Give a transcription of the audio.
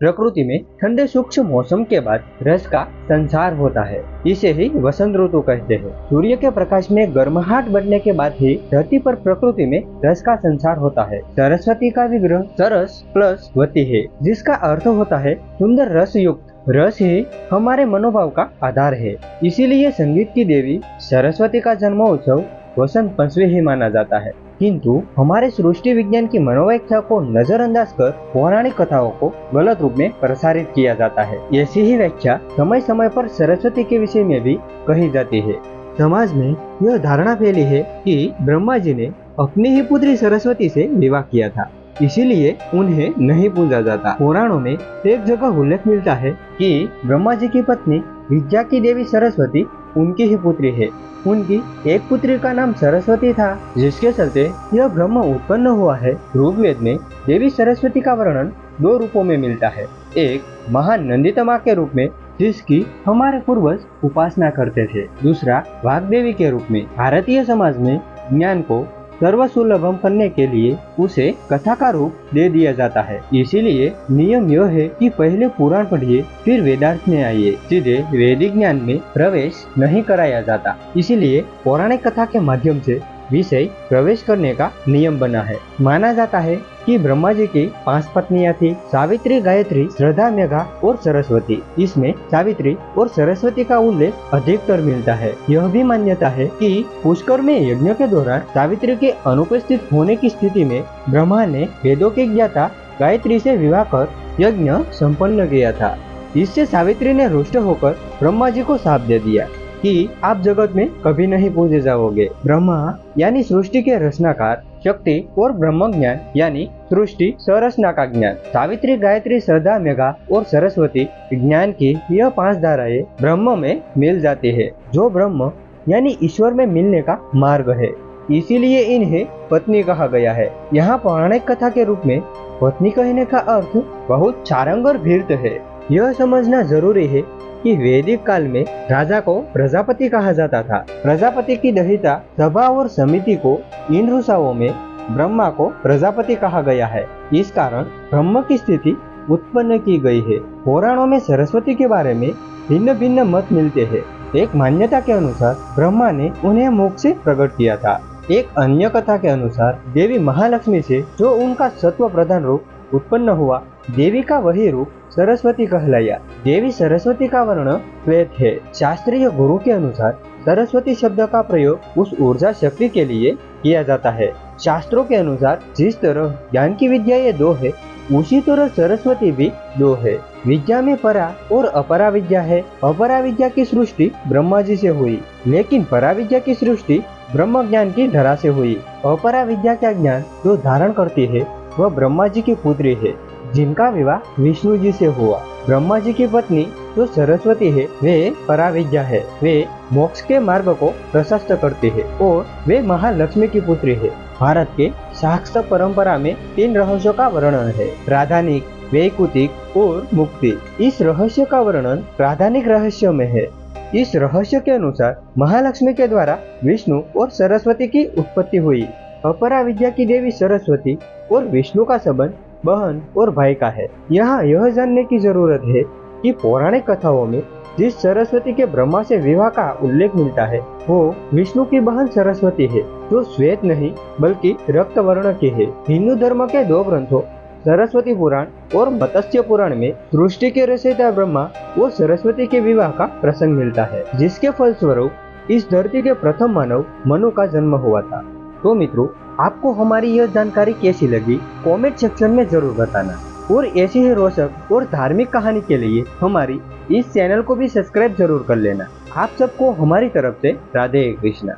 प्रकृति में ठंडे सूक्ष्म मौसम के बाद रस का संचार होता है। इसे ही वसंत ऋतु कहते हैं। सूर्य के प्रकाश में गर्माहट बढ़ने के बाद ही धरती पर प्रकृति में रस का संचार होता है। सरस्वती का विग्रह सरस प्लस वती है, जिसका अर्थ होता है सुंदर रस युक्त। रस ही हमारे मनोभाव का आधार है। इसीलिए संगीत की देवी सरस्वती का जन्मोत्सव वसंत पंचमी ही माना जाता है। किंतु हमारे सृष्टि विज्ञान की मनोव्याख्या को नजरअंदाज कर पौराणिक कथाओं को गलत रूप में प्रसारित किया जाता है। ऐसी ही व्याख्या समय समय पर सरस्वती के विषय में भी कही जाती है। समाज में यह धारणा फैली है कि ब्रह्मा जी ने अपनी ही पुत्री सरस्वती से विवाह किया था, इसीलिए उन्हें नहीं पूजा जाता। पुराणों में एक जगह उल्लेख मिलता है कि ब्रह्मा जी की पत्नी विद्या की देवी सरस्वती उनकी ही पुत्री है। उनकी एक पुत्री का नाम सरस्वती था, जिसके चलते यह ब्रह्म उत्पन्न हुआ है। ऋग्वेद में देवी सरस्वती का वर्णन दो रूपों में मिलता है। एक महान नंदितमा के रूप में, जिसकी हमारे पूर्वज उपासना करते थे। दूसरा वाग्देवी के रूप में। भारतीय समाज में ज्ञान को सर्वसुलभम करने के लिए उसे कथा का रूप दे दिया जाता है। इसीलिए नियम यह है कि पहले पुराण पढ़िए, फिर वेदांत में आइए। सीधे वैदिक ज्ञान में प्रवेश नहीं कराया जाता। इसीलिए पौराणिक कथा के माध्यम से विषय प्रवेश करने का नियम बना है। माना जाता है कि ब्रह्मा जी की 5 पत्नियां थी: सावित्री, गायत्री, श्रद्धा, मेघा और सरस्वती। इसमें सावित्री और सरस्वती का उल्लेख अधिकतर मिलता है। यह भी मान्यता है कि पुष्कर में यज्ञ के दौरान सावित्री के अनुपस्थित होने की स्थिति में ब्रह्मा ने वेदों की ज्ञाता गायत्री से विवाह कर यज्ञ संपन्न किया था। इससे सावित्री ने रुष्ट होकर ब्रह्मा जी को शाप दे दिया कि आप जगत में कभी नहीं पूजे जाओगे। ब्रह्मा यानी सृष्टि के रचनाकार, शक्ति और ब्रह्म ज्ञान यानी सृष्टि संरचना का ज्ञान। सावित्री, गायत्री, श्रद्धा, मेघा और सरस्वती ज्ञान की यह 5 धाराएं ब्रह्म में मिल जाती है, जो ब्रह्म यानी ईश्वर में मिलने का मार्ग है। इसीलिए इन्हें पत्नी कहा गया है। यहाँ पौराणिक कथा के रूप में पत्नी कहने का अर्थ बहुत सारंग और भीर्त है। यह समझना जरूरी है कि वैदिक काल में राजा को प्रजापति कहा जाता था। प्रजापति की दहिता सभा और समिति को इन ऋषाओं में ब्रह्मा को प्रजापति कहा गया है। इस कारण ब्रह्म की स्थिति उत्पन्न की गई है। पुराणों में सरस्वती के बारे में भिन्न भिन्न मत मिलते हैं। एक मान्यता के अनुसार ब्रह्मा ने उन्हें मोक्ष से प्रकट किया था। एक अन्य कथा के अनुसार देवी महालक्ष्मी से जो उनका सत्व प्रधान रूप उत्पन्न हुआ, देवी का वही रूप सरस्वती कहलाया। देवी सरस्वती का वर्ण श्वेत है। शास्त्रीय गुरु के अनुसार सरस्वती शब्द का प्रयोग उस ऊर्जा शक्ति के लिए किया जाता है। शास्त्रों के अनुसार जिस तरह ज्ञान की विद्या ये 2 है, उसी तरह सरस्वती भी 2 है। विद्या में परा और अपरा विद्या है। अपरा विद्या की सृष्टि ब्रह्मा जी से हुई, लेकिन परा विद्या की सृष्टि ब्रह्म ज्ञान की धरा से हुई। अपरा विद्या का ज्ञान जो धारण करती है वह ब्रह्मा जी की पुत्री है, जिनका विवाह विष्णु जी से हुआ। ब्रह्मा जी की पत्नी जो सरस्वती है, वे पराविद्या है। वे मोक्ष के मार्ग को प्रशस्त करती है और वे महालक्ष्मी की पुत्री है। भारत के शास्त्र परंपरा में 3 रहस्यों का वर्णन है: प्राधानिक, वैकुतिक और मुक्ति। इस रहस्य का वर्णन प्राधानिक रहस्य में है। इस रहस्य के अनुसार महालक्ष्मी के द्वारा विष्णु और सरस्वती की उत्पत्ति हुई। अपरा विद्या की देवी सरस्वती और विष्णु का संबंध बहन और भाई का है। यहाँ यह जानने की जरूरत है कि पौराणिक कथाओं में जिस सरस्वती के ब्रह्मा से विवाह का उल्लेख मिलता है, वो विष्णु की बहन सरस्वती है, जो श्वेत नहीं बल्कि रक्त वर्ण की है। हिंदू धर्म के 2 ग्रंथों सरस्वती पुराण और मत्स्य पुराण में सृष्टि के रचयिता ब्रह्मा और सरस्वती के विवाह का प्रसंग मिलता है, जिसके फलस्वरूप इस धरती के प्रथम मानव मनु का जन्म हुआ था। तो मित्रों, आपको हमारी यह जानकारी कैसी लगी, कमेंट सेक्शन में जरूर बताना। और ऐसी ही रोचक और धार्मिक कहानी के लिए हमारी इस चैनल को भी सब्सक्राइब जरूर कर लेना। आप सबको हमारी तरफ से राधे कृष्णा।